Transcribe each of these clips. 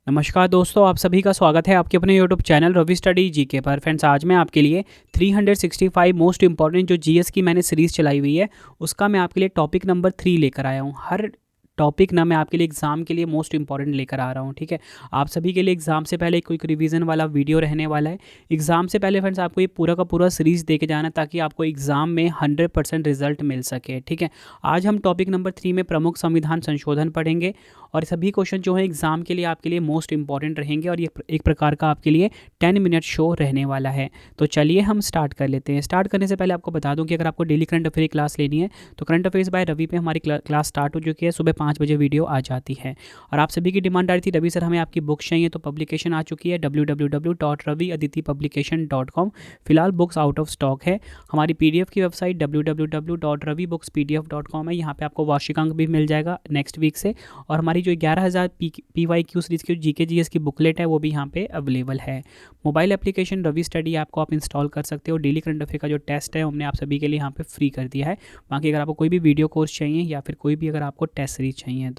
नमस्कार दोस्तों, आप सभी का स्वागत है आपके अपने YouTube channel Ravi study GK पर। फ्रेंड्स, आज मैं आपके लिए 365 मोस्ट इंपॉर्टेंट जो जीएस की मैंने सीरीज़ चलाई हुई है उसका मैं आपके लिए टॉपिक नंबर 3 लेकर आया हूँ। हर टॉपिक ना मैं आपके लिए एग्ज़ाम के लिए मोस्ट इंपॉर्टेंट लेकर आ रहा हूँ। ठीक है, आप सभी के लिए एग्ज़ाम से पहले कोई रिवीजन वाला वीडियो रहने वाला है। एग्ज़ाम से पहले फ्रेंड्स आपको ये पूरा का पूरा सीरीज़ दे के जाना ताकि आपको एग्ज़ाम में 100% रिजल्ट मिल सके। ठीक है, आज हम टॉपिक नंबर 3 में प्रमुख संविधान संशोधन पढ़ेंगे और सभी क्वेश्चन जो है एग्ज़ाम के लिए आपके लिए मोस्ट इंपॉर्टेंट रहेंगे और ये एक प्रकार का आपके लिए 10 मिनट शो रहने वाला है। तो चलिए हम स्टार्ट कर लेते हैं। स्टार्ट करने से पहले आपको बता दूं कि अगर आपको डेली करंट अफेयर क्लास लेनी है तो करंट अफेयर्स बाय रवि पे हमारी क्लास स्टार्ट हो चुकी है। सुबह 5 बजे वीडियो आ जाती है और आप सभी की डिमांड आ रही थी रवि सर हमें आपकी बुक्स चाहिए, तो पब्लिकेशन आ चुकी है www.raviaditipublication.com। फिलहाल बुक्स आउट ऑफ स्टॉक है। हमारी पीडीएफ की वेबसाइट www.ravibookspdf.com है। यहाँ पे आपको वार्षिकांक भी मिल जाएगा नेक्स्ट वीक से, और हमारी जो 11,000 PYQ सीरीज़ की जीके जीएस की बुकलेट है वो भी यहाँ पे अवेलेबल है। Mobile application Ravi study app को आप इंस्टॉल कर सकते हो। डेली करंट अफेयर का जो टेस्ट है हमने आप सभी के लिए यहाँ पे फ्री कर दिया है। बाकी अगर आपको कोई भी वीडियो कोर्स चाहिए या फिर कोई भी अगर आपको टेस्ट सीरीज चाहिए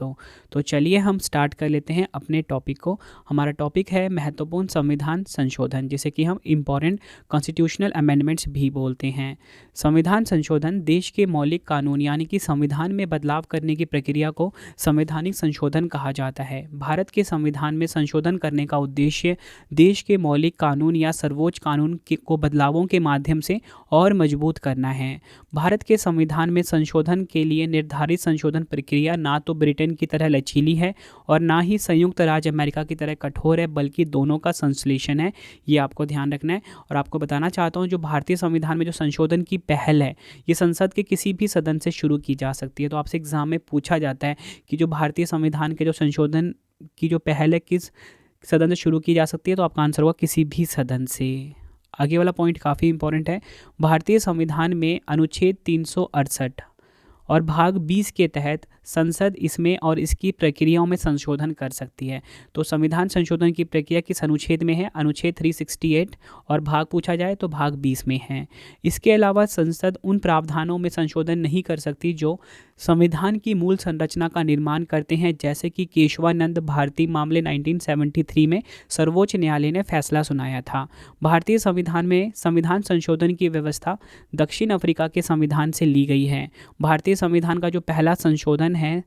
तो चलिए हम स्टार्ट कर लेते हैं अपने टॉपिक को। हमारा टॉपिक है महत्वपूर्ण संविधान संशोधन, जिसे कि हम इम्पॉर्टेंट कॉन्स्टिट्यूशनल अमेंडमेंट्स भी बोलते हैं। संविधान संशोधन देश के मौलिक कानून यानी कि संविधान में बदलाव करने की प्रक्रिया को संवैधानिक संशोधन कहा जाता है। भारत के संविधान में संशोधन करने का उद्देश्य देश के मौलिक कानून या सर्वोच्च कानून को बदलावों के माध्यम से और मजबूत करना है। भारत के संविधान में संशोधन के लिए निर्धारित संशोधन प्रक्रिया ना तो ब्रिटेन की तरह लचीली है और ना ही संयुक्त राज्य अमेरिका की तरह कठोर है, बल्कि दोनों का संश्लेषण है। ये आपको ध्यान रखना है। और आपको बताना चाहता हूँ जो भारतीय संविधान में जो संशोधन की पहल है ये संसद के किसी भी सदन से शुरू की जा सकती है। तो आपसे एग्जाम में पूछा जाता है कि जो भारतीय संविधान के जो संशोधन की जो पहल है किस सदन से शुरू की जा सकती है, तो आपका आंसर होगा किसी भी सदन से। आगे वाला पॉइंट काफ़ी इंपॉर्टेंट है। भारतीय संविधान में अनुच्छेद 368 और भाग 20 के तहत संसद इसमें और इसकी प्रक्रियाओं में संशोधन कर सकती है। तो संविधान संशोधन की प्रक्रिया किस अनुच्छेद में है? अनुच्छेद 368, और भाग पूछा जाए तो भाग 20 में है। इसके अलावा संसद उन प्रावधानों में संशोधन नहीं कर सकती जो संविधान की मूल संरचना का निर्माण करते हैं, जैसे कि केशवानंद भारती मामले 1973 में सर्वोच्च न्यायालय ने फैसला सुनाया था। भारतीय संविधान में संविधान संशोधन की व्यवस्था दक्षिण अफ्रीका के संविधान से ली गई है। भारतीय संविधान का जो पहला संशोधन है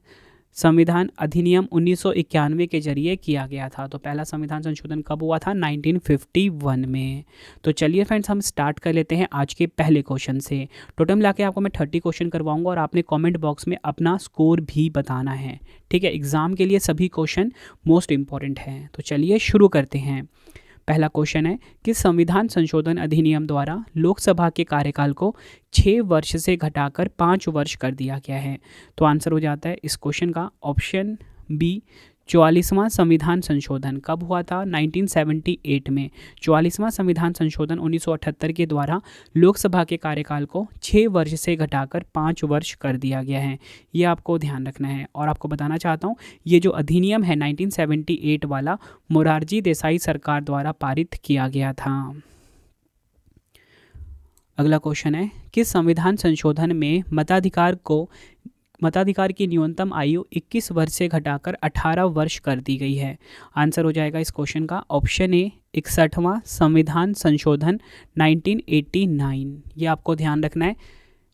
संविधान अधिनियम 1991 के जरिए किया गया था। तो पहला संविधान संशोधन कब हुआ था? 1951 में। तो चलिए फ्रेंड्स हम स्टार्ट कर लेते हैं आज के पहले क्वेश्चन से। टोटल मिला के आपको मैं 30 क्वेश्चन करवाऊंगा और आपने कमेंट बॉक्स में अपना स्कोर भी बताना है। ठीक है, एग्जाम के लिए सभी क्वेश्चन मोस्ट इंपॉर्टेंट हैं। तो चलिए शुरू करते हैं। पहला क्वेश्चन है कि संविधान संशोधन अधिनियम द्वारा लोकसभा के कार्यकाल को 6 वर्ष से घटाकर 5 वर्ष कर दिया गया है। तो आंसर हो जाता है इस क्वेश्चन का ऑप्शन बी 44वां संविधान संशोधन। कब हुआ था? 1978 में। 44वां संविधान संशोधन 1978 के द्वारा लोकसभा के कार्यकाल को 6 वर्ष से घटाकर 5 वर्ष कर दिया गया है। ये आपको ध्यान रखना है। और आपको बताना चाहता हूँ ये जो अधिनियम है 1978 वाला मोरारजी देसाई सरकार द्वारा पारित किया गया था। अगला क्वेश्चन है कि संविधान संशोधन में मताधिकार की न्यूनतम आयु 21 वर्ष से घटाकर 18 वर्ष कर दी गई है। आंसर हो जाएगा इस क्वेश्चन का ऑप्शन ए 61वां संविधान संशोधन 1989। ये आपको ध्यान रखना है।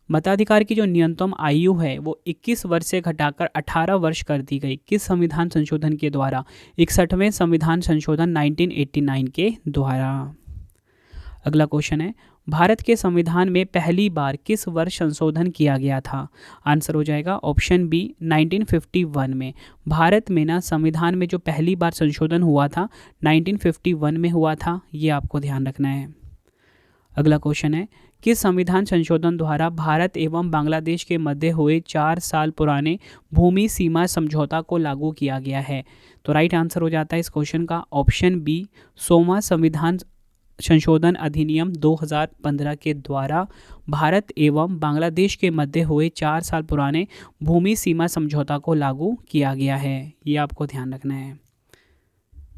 मताधिकार की जो न्यूनतम आयु है वो 21 वर्ष से घटाकर 18 वर्ष कर दी गई। किस संविधान संशोधन के द्वारा? 61वें संविधान संशोधन 1989 के द्वारा। अगला क्वेश्चन है भारत के संविधान में पहली बार किस वर्ष संशोधन किया गया था? आंसर हो जाएगा ऑप्शन बी 1951 में। भारत में ना संविधान में जो पहली बार संशोधन हुआ था 1951 में हुआ था। ये आपको ध्यान रखना है। अगला क्वेश्चन है किस संविधान संशोधन द्वारा भारत एवं बांग्लादेश के मध्य हुए 4 साल पुराने भूमि सीमा समझौता को लागू किया गया है? तो राइट आंसर हो जाता है इस क्वेश्चन का ऑप्शन बी 100वां संविधान संशोधन अधिनियम 2015 के द्वारा भारत एवं बांग्लादेश के मध्य हुए 4 साल पुराने भूमि सीमा समझौता को लागू किया गया है। ये आपको ध्यान रखना है।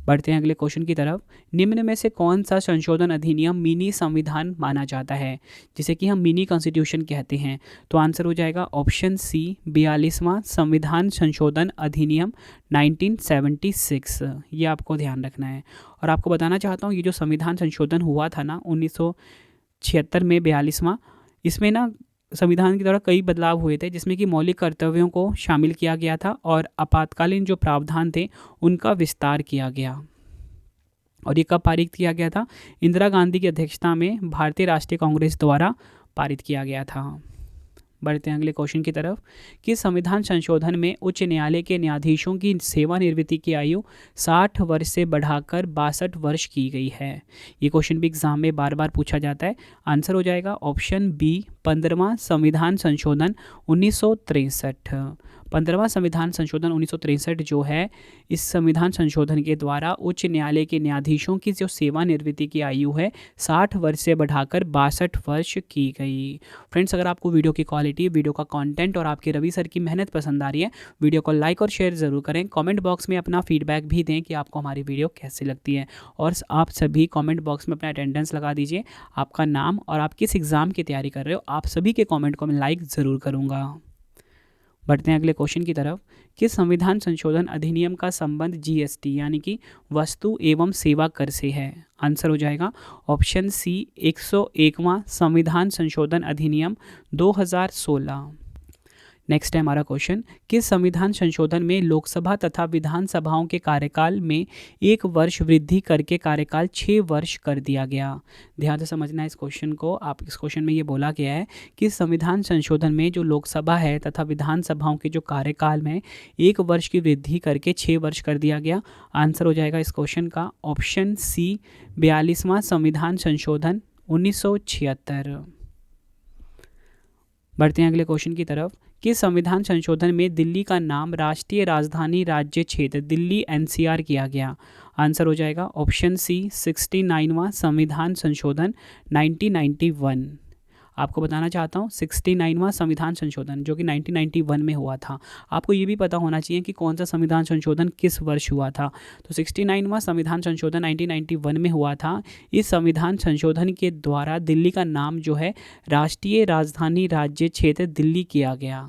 बढ़ते हैं अगले क्वेश्चन की तरफ। निम्न में से कौन सा संशोधन अधिनियम मिनी संविधान माना जाता है, जिसे कि हम मिनी कॉन्स्टिट्यूशन कहते हैं? तो आंसर हो जाएगा ऑप्शन सी 42वां संविधान संशोधन अधिनियम 1976। ये आपको ध्यान रखना है। और आपको बताना चाहता हूँ ये जो संविधान संशोधन हुआ था ना 1976 में 42वां, इसमें ना संविधान के द्वारा कई बदलाव हुए थे, जिसमें कि मौलिक कर्तव्यों को शामिल किया गया था और आपातकालीन जो प्रावधान थे उनका विस्तार किया गया। और ये कब पारित किया गया था? इंदिरा गांधी की अध्यक्षता में भारतीय राष्ट्रीय कांग्रेस द्वारा पारित किया गया था। बढ़ते हैं अगले क्वेश्चन की तरफ कि संविधान संशोधन में उच्च न्यायालय के न्यायाधीशों की सेवानिवृत्ति की आयु 60 वर्ष से बढ़ाकर 62 वर्ष की गई है। ये क्वेश्चन भी एग्जाम में बार बार पूछा जाता है। आंसर हो जाएगा ऑप्शन बी 15वां संविधान संशोधन 1963। 15वां संविधान संशोधन 1963 जो है, इस संविधान संशोधन के द्वारा उच्च न्यायालय के न्यायाधीशों की जो सेवानिवृत्ति की आयु है 60 वर्ष से बढ़ाकर 62 वर्ष की गई। फ्रेंड्स, अगर आपको वीडियो की क्वालिटी, वीडियो का कंटेंट और आपके रवि सर की मेहनत पसंद आ रही है, वीडियो को लाइक और शेयर ज़रूर करें। कमेंट बॉक्स में अपना फीडबैक भी दें कि आपको हमारी वीडियो कैसी लगती है। और आप सभी कमेंट बॉक्स में अपना अटेंडेंस लगा दीजिए, आपका नाम और आप किस एग्ज़ाम की तैयारी कर रहे हो, आप सभी के कमेंट को मैं लाइक ज़रूर करूँगा। बढ़ते हैं अगले क्वेश्चन की तरफ कि संविधान संशोधन अधिनियम का संबंध जीएसटी यानी कि वस्तु एवं सेवा कर से है। आंसर हो जाएगा ऑप्शन सी 101वां संविधान संशोधन अधिनियम 2016। नेक्स्ट है हमारा क्वेश्चन कि संविधान संशोधन में लोकसभा तथा विधानसभाओं के कार्यकाल में 1 वर्ष वृद्धि करके कार्यकाल 6 वर्ष कर दिया गया। ध्यान से समझना है इस क्वेश्चन को। आप इस क्वेश्चन में ये बोला गया है कि संविधान संशोधन में जो लोकसभा है तथा विधानसभाओं के जो कार्यकाल में 1 वर्ष की वृद्धि करके 6 वर्ष कर दिया गया। आंसर हो जाएगा इस क्वेश्चन का ऑप्शन सी 42वां संविधान संशोधन 1976। बढ़ते हैं अगले क्वेश्चन की तरफ कि संविधान संशोधन में दिल्ली का नाम राष्ट्रीय राजधानी राज्य क्षेत्र दिल्ली एनसीआर किया गया। आंसर हो जाएगा ऑप्शन सी 69वां संविधान संशोधन 1991। आपको बताना चाहता हूँ 69वां संविधान संशोधन जो कि 1991 में हुआ था। आपको ये भी पता होना चाहिए कि कौन सा संविधान संशोधन किस वर्ष हुआ था। तो 69वां संविधान संशोधन 1991 में हुआ था। इस संविधान संशोधन के द्वारा दिल्ली का नाम जो है राष्ट्रीय राजधानी राज्य क्षेत्र दिल्ली किया गया।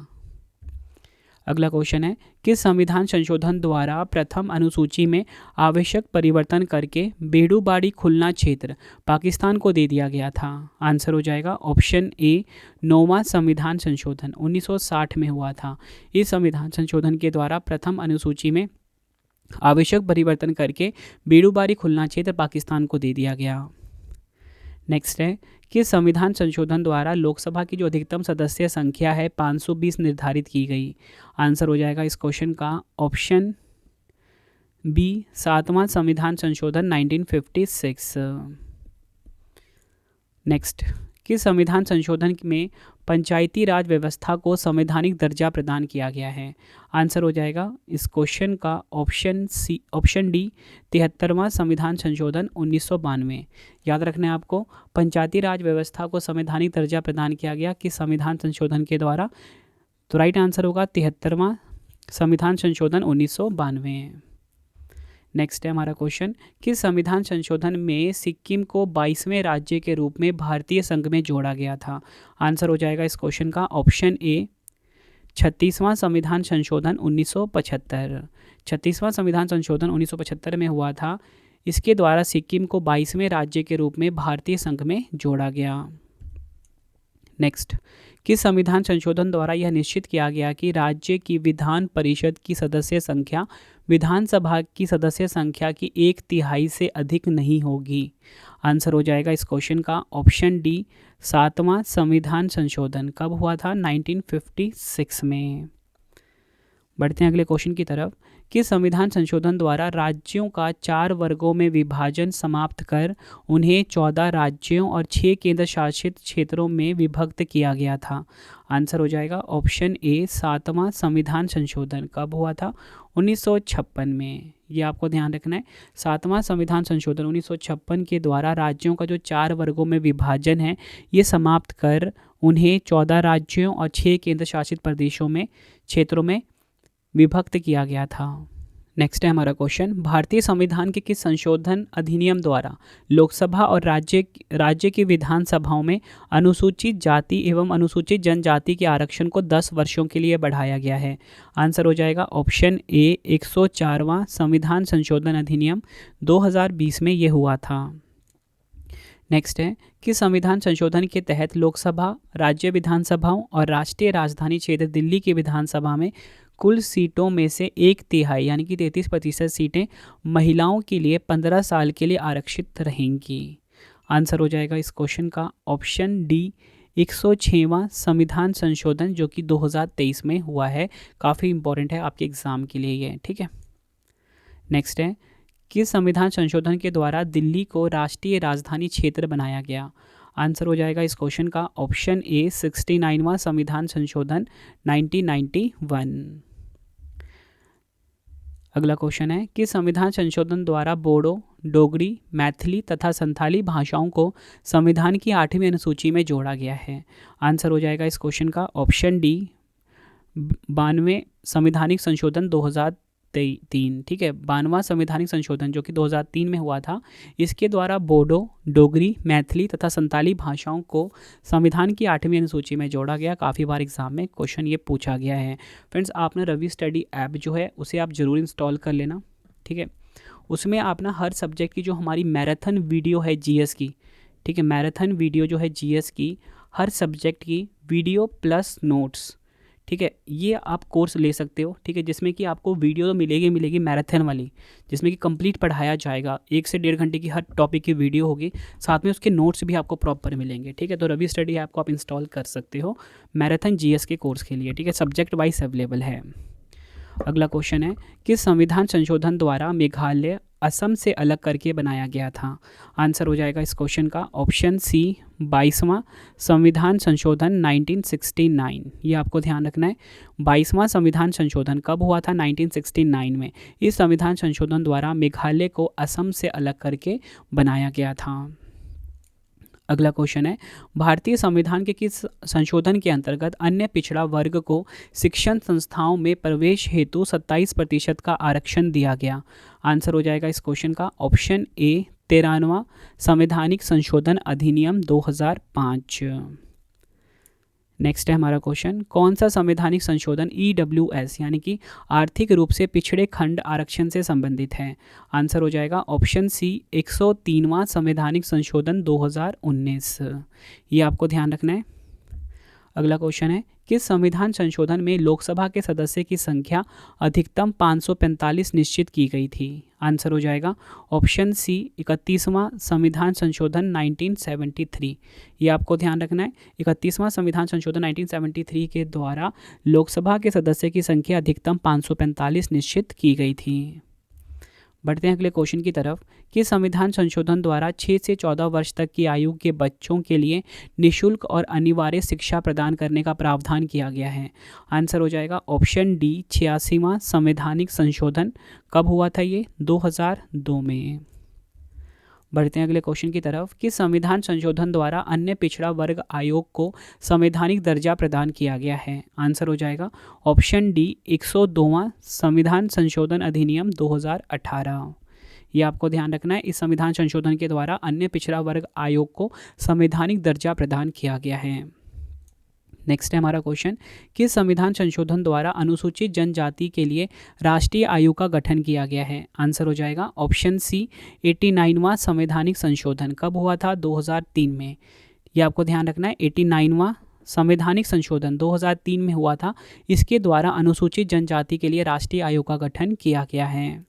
अगला क्वेश्चन है कि संविधान संशोधन द्वारा प्रथम अनुसूची में आवश्यक परिवर्तन करके बेड़ूबाड़ी खुलना क्षेत्र पाकिस्तान को दे दिया गया था। आंसर हो जाएगा ऑप्शन ए 9वां संविधान संशोधन 1960 में हुआ था। इस संविधान संशोधन के द्वारा प्रथम अनुसूची में आवश्यक परिवर्तन करके बेड़ूबाड़ी खुलना क्षेत्र पाकिस्तान को दे दिया गया। नेक्स्ट है कि संविधान संशोधन द्वारा लोकसभा की जो अधिकतम सदस्य संख्या है 520 निर्धारित की गई। आंसर हो जाएगा इस क्वेश्चन का ऑप्शन बी 7वां संविधान संशोधन 1956। नेक्स्ट कि संविधान संशोधन में पंचायती राज व्यवस्था को संवैधानिक दर्जा प्रदान किया गया है। आंसर हो जाएगा इस क्वेश्चन का ऑप्शन डी 73वां संविधान संशोधन 1992। याद रखना है आपको, पंचायती राज व्यवस्था को संवैधानिक दर्जा प्रदान किया गया कि संविधान संशोधन के द्वारा। तो राइट आंसर होगा 73वां संविधान संशोधन 1992। नेक्स्ट है हमारा क्वेश्चन कि संविधान संशोधन में सिक्किम को 22वें राज्य के रूप में भारतीय संघ में जोड़ा गया था। आंसर हो जाएगा इस क्वेश्चन का ऑप्शन ए 36वां संविधान संशोधन 1975। 36वां संविधान संशोधन 1975 में हुआ था। इसके द्वारा सिक्किम को 22वें राज्य के रूप में भारतीय संघ में जोड़ा गया। नेक्स्ट कि संविधान संशोधन द्वारा यह निश्चित किया गया कि राज्य की विधान परिषद की सदस्य संख्या विधानसभा की सदस्य संख्या की 1/3 से अधिक नहीं होगी। आंसर हो जाएगा इस क्वेश्चन का ऑप्शन डी 7वां संविधान संशोधन कब हुआ था? 1956 में। बढ़ते हैं अगले क्वेश्चन की तरफ कि संविधान संशोधन द्वारा राज्यों का 4 वर्गों में विभाजन समाप्त कर उन्हें 14 राज्यों और 6 केंद्र शासित क्षेत्रों में विभक्त किया गया था। आंसर हो जाएगा ऑप्शन ए 7वां संविधान संशोधन कब हुआ था? 1956 में। ये आपको ध्यान रखना है। 7वां संविधान संशोधन 1956 के द्वारा राज्यों का जो 4 वर्गों में विभाजन है ये समाप्त कर उन्हें 14 राज्यों और 6 केंद्र शासित प्रदेशों में क्षेत्रों में विभक्त किया गया था। नेक्स्ट है हमारा क्वेश्चन, भारतीय संविधान के किस संशोधन अधिनियम द्वारा लोकसभा और राज्य की विधानसभाओं में अनुसूचित जाति एवं अनुसूचित जनजाति के आरक्षण को 10 वर्षों के लिए बढ़ाया गया है? आंसर हो जाएगा ऑप्शन ए 104वां संविधान संशोधन अधिनियम 2020 में ये हुआ था। नेक्स्ट है कि संविधान संशोधन के तहत लोकसभा, राज्य विधानसभाओं और राष्ट्रीय राजधानी क्षेत्र दिल्ली की विधानसभा में कुल सीटों में से 1/3 यानी कि 33% सीटें महिलाओं के लिए 15 साल के लिए आरक्षित रहेंगी। आंसर हो जाएगा इस क्वेश्चन का ऑप्शन डी 106वां संविधान संशोधन जो कि 2023 में हुआ है। काफ़ी इंपॉर्टेंट है आपके एग्ज़ाम के लिए ये, ठीक है। नेक्स्ट है कि संविधान संशोधन के द्वारा दिल्ली को राष्ट्रीय राजधानी क्षेत्र बनाया गया? आंसर हो जाएगा इस क्वेश्चन का ऑप्शन ए 69वां संविधान संशोधन 1991। अगला क्वेश्चन है कि संविधान संशोधन द्वारा बोडो, डोगरी, मैथिली तथा संथाली भाषाओं को संविधान की 8वीं अनुसूची में जोड़ा गया है? आंसर हो जाएगा इस क्वेश्चन का ऑप्शन डी 92वें संविधानिक संशोधन 2003, ठीक है। 92वां संवैधानिक संशोधन जो कि 2003 में हुआ था, इसके द्वारा बोडो, डोगरी, मैथिली तथा संताली भाषाओं को संविधान की 8वीं अनुसूची में जोड़ा गया। काफ़ी बार एग्जाम में क्वेश्चन ये पूछा गया है। फ्रेंड्स, आपने रवि स्टडी ऐप जो है उसे आप ज़रूर इंस्टॉल कर लेना, ठीक है। उसमें आप ना हर सब्जेक्ट की जो हमारी मैराथन वीडियो है जीएस की, ठीक है, मैराथन वीडियो जो है जीएस की, हर सब्जेक्ट की वीडियो प्लस नोट्स, ठीक है, ये आप कोर्स ले सकते हो, ठीक है, जिसमें कि आपको वीडियो तो मिलेगी मैराथन वाली, जिसमें कि कंप्लीट पढ़ाया जाएगा। 1 से 1.5 घंटे की हर टॉपिक की वीडियो होगी, साथ में उसके नोट्स भी आपको प्रॉपर मिलेंगे, ठीक है। तो रवि स्टडी ऐप को आप इंस्टॉल कर सकते हो मैराथन जीएस के कोर्स के लिए, ठीक है, सब्जेक्ट वाइज अवेलेबल है। अगला क्वेश्चन है कि संविधान संशोधन द्वारा मेघालय असम से अलग करके बनाया गया था? आंसर हो जाएगा इस क्वेश्चन का ऑप्शन सी 22वां संविधान संशोधन 1969। ये आपको ध्यान रखना है। 22वां संविधान संशोधन कब हुआ था? 1969 में। इस संविधान संशोधन द्वारा मेघालय को असम से अलग करके बनाया गया था। अगला क्वेश्चन है, भारतीय संविधान के किस संशोधन के अंतर्गत अन्य पिछड़ा वर्ग को शिक्षण संस्थाओं में प्रवेश हेतु 27% का आरक्षण दिया गया? आंसर हो जाएगा इस क्वेश्चन का ऑप्शन ए 13वां संवैधानिक संशोधन अधिनियम 2005। नेक्स्ट है हमारा क्वेश्चन, कौन सा संवैधानिक संशोधन EWS यानी कि आर्थिक रूप से पिछड़े खंड आरक्षण से संबंधित है? आंसर हो जाएगा ऑप्शन सी 103वां संवैधानिक संशोधन 2019। ये आपको ध्यान रखना है। अगला क्वेश्चन है, किस संविधान संशोधन में लोकसभा के सदस्य की संख्या अधिकतम 545 निश्चित की गई थी? आंसर हो जाएगा ऑप्शन सी 31वां संविधान संशोधन 1973। ये आपको ध्यान रखना है। 31वां संविधान संशोधन 1973 के द्वारा लोकसभा के सदस्य की संख्या अधिकतम 545 निश्चित की गई थी। बढ़ते हैं अगले क्वेश्चन की तरफ कि संविधान संशोधन द्वारा 6 से 14 वर्ष तक की आयु के बच्चों के लिए निःशुल्क और अनिवार्य शिक्षा प्रदान करने का प्रावधान किया गया है? आंसर हो जाएगा ऑप्शन डी 86वां संवैधानिक संशोधन। कब हुआ था ये? 2002 में। बढ़ते हैं अगले क्वेश्चन की तरफ कि संविधान संशोधन द्वारा अन्य पिछड़ा वर्ग आयोग को संवैधानिक दर्जा प्रदान किया गया है? आंसर हो जाएगा ऑप्शन डी 102वां संविधान संशोधन अधिनियम 2018। ये आपको ध्यान रखना है। इस संविधान संशोधन के द्वारा अन्य पिछड़ा वर्ग आयोग को संवैधानिक दर्जा प्रदान किया गया है। नेक्स्ट है हमारा क्वेश्चन कि संविधान संशोधन द्वारा अनुसूचित जनजाति के लिए राष्ट्रीय आयोग का गठन किया गया है? आंसर हो जाएगा ऑप्शन सी 89वां संवैधानिक संशोधन। कब हुआ था? 2003 में। यह आपको ध्यान रखना है। 89वां संवैधानिक संशोधन 2003 में हुआ था। इसके द्वारा अनुसूचित जनजाति के लिए राष्ट्रीय आयोग का गठन किया गया है।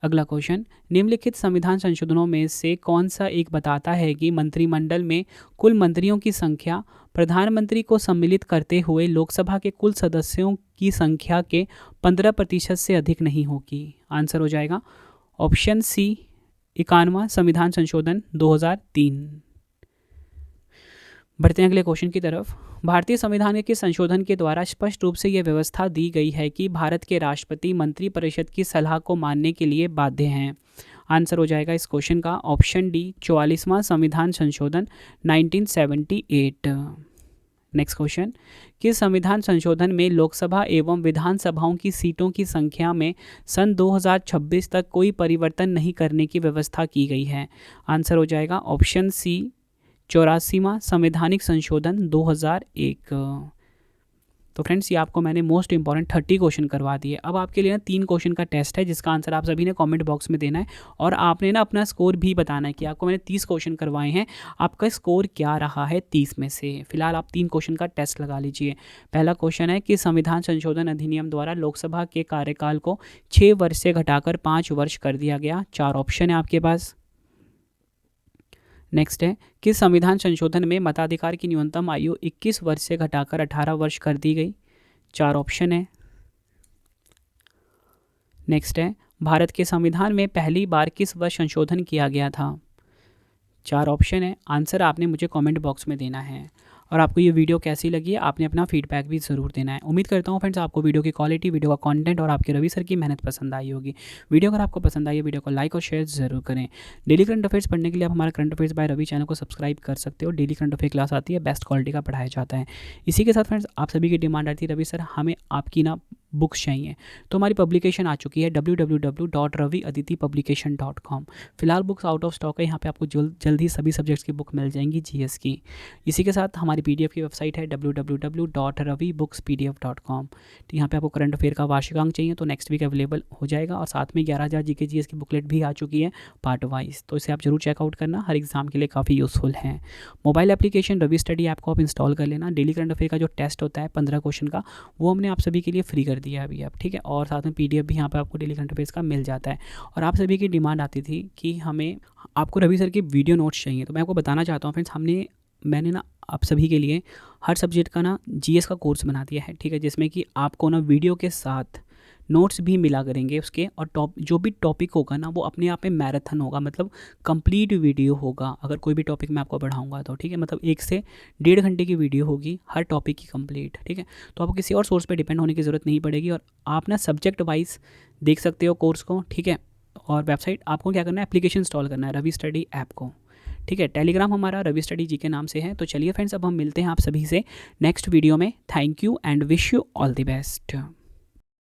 अगला क्वेश्चन, निम्नलिखित संविधान संशोधनों में से कौन सा एक बताता है कि मंत्रिमंडल में कुल मंत्रियों की संख्या प्रधानमंत्री को सम्मिलित करते हुए लोकसभा के कुल सदस्यों की संख्या के 15% से अधिक नहीं होगी? आंसर हो जाएगा ऑप्शन सी 91वां संविधान संशोधन 2003। बढ़ते हैं अगले क्वेश्चन की तरफ। भारतीय संविधान के संशोधन के द्वारा स्पष्ट रूप से यह व्यवस्था दी गई है कि भारत के राष्ट्रपति मंत्रिपरिषद की सलाह को मानने के लिए बाध्य हैं। आंसर हो जाएगा इस क्वेश्चन का ऑप्शन डी 44वां संविधान संशोधन 1978। नेक्स्ट क्वेश्चन, किस संविधान संशोधन में लोकसभा एवं विधानसभाओं की सीटों की संख्या में सन 2026 तक कोई परिवर्तन नहीं करने की व्यवस्था की गई है? आंसर हो जाएगा ऑप्शन सी 84वां संवैधानिक संशोधन 2001। तो फ्रेंड्स, ये आपको मैंने मोस्ट इंपॉर्टेंट 30 क्वेश्चन करवा दिए। अब आपके लिए ना 3 क्वेश्चन का टेस्ट है जिसका आंसर आप सभी ने कमेंट बॉक्स में देना है और आपने ना अपना स्कोर भी बताना है कि आपको मैंने 30 क्वेश्चन करवाए हैं, आपका स्कोर क्या रहा है 30 में से। फिलहाल आप 3 क्वेश्चन का टेस्ट लगा लीजिए। पहला क्वेश्चन है कि संविधान संशोधन अधिनियम द्वारा लोकसभा के कार्यकाल को 6 वर्ष से घटाकर 5 वर्ष कर दिया गया। 4 ऑप्शन है आपके पास। नेक्स्ट है कि संविधान संशोधन में मताधिकार की न्यूनतम आयु 21 वर्ष से घटाकर 18 वर्ष कर दी गई। 4 ऑप्शन है। नेक्स्ट है भारत के संविधान में पहली बार किस वर्ष संशोधन किया गया था? 4 ऑप्शन है। आंसर आपने मुझे कमेंट बॉक्स में देना है। और आपको ये वीडियो कैसी लगी है आपने अपना फीडबैक भी ज़रूर देना है। उम्मीद करता हूँ फ्रेंड्स आपको वीडियो की क्वालिटी, वीडियो का कंटेंट और आपके रवि सर की मेहनत पसंद आई होगी। वीडियो अगर आपको पसंद आई है वीडियो को लाइक और शेयर ज़रूर करें। डेली करंट अफेयर्स पढ़ने के लिए आप हमारा current affairs by Ravi channel को सब्सक्राइब कर सकते हो। डेली करंट अफेयर क्लास आती है, बेस्ट क्वालिटी का पढ़ाया जाता है। इसी के साथ फ्रेंड्स आप सभी की डिमांड आती है रवि सर हमें आपकी ना बुक्स चाहिए, तो हमारी पब्लिकेशन आ चुकी है www.raviaditipublication.com। फिलहाल बुक्स आउट ऑफ स्टॉक है, यहाँ पे आपको जल्द ही सभी सब्जेक्ट्स की बुक मिल जाएंगी जीएस की। इसी के साथ हमारी पीडीएफ की वेबसाइट है www.ravibooksPDF.com। तो यहाँ पे आपको करंट अफेयर का वार्षिकांक चाहिए तो नेक्स्ट वीक अवेलेबल हो जाएगा और साथ में 11,000 जीके जीएस की बुकलेट भी आ चुकी है पार्ट वाइज, तो इसे आप जरूर चेकआउट करना, हर एग्जाम के लिए काफ़ी यूजफुल है। Mobile application Ravi study app को आप इंस्टॉल कर लेना। डेली करंट अफेयर का जो टेस्ट होता है 15 क्वेश्चन का वो हमने आप सभी के लिए फ्री कर दिया अभी आप, ठीक है। और साथ में पीडीएफ भी यहाँ पे आपको डेली करंट अफेयर्स का मिल जाता है। और आप सभी की डिमांड आती थी कि हमें आपको रवि सर की वीडियो नोट्स चाहिए, तो मैं आपको बताना चाहता हूँ फ्रेंड्स मैंने ना आप सभी के लिए हर सब्जेक्ट का ना जीएस का कोर्स बना दिया है, ठीक है, जिसमें कि आपको ना वीडियो के साथ नोट्स भी मिला करेंगे उसके, और जो भी टॉपिक होगा ना वो अपने आप में मैराथन होगा, मतलब कंप्लीट वीडियो होगा। अगर कोई भी टॉपिक मैं आपको पढ़ाऊंगा तो ठीक है, मतलब 1 से 1.5 घंटे की वीडियो होगी हर टॉपिक की कंप्लीट, ठीक है। तो आपको किसी और सोर्स पे डिपेंड होने की ज़रूरत नहीं पड़ेगी और आप ना सब्जेक्ट वाइज देख सकते हो कोर्स को, ठीक है। और वेबसाइट आपको क्या करना है, एप्लीकेशन इंस्टॉल करना है रवि स्टडी ऐप को, ठीक है। टेलीग्राम हमारा रवि स्टडी जी के नाम से है। तो चलिए फ्रेंड्स अब हम मिलते हैं आप सभी से नेक्स्ट वीडियो में। Thank you and wish you all the best.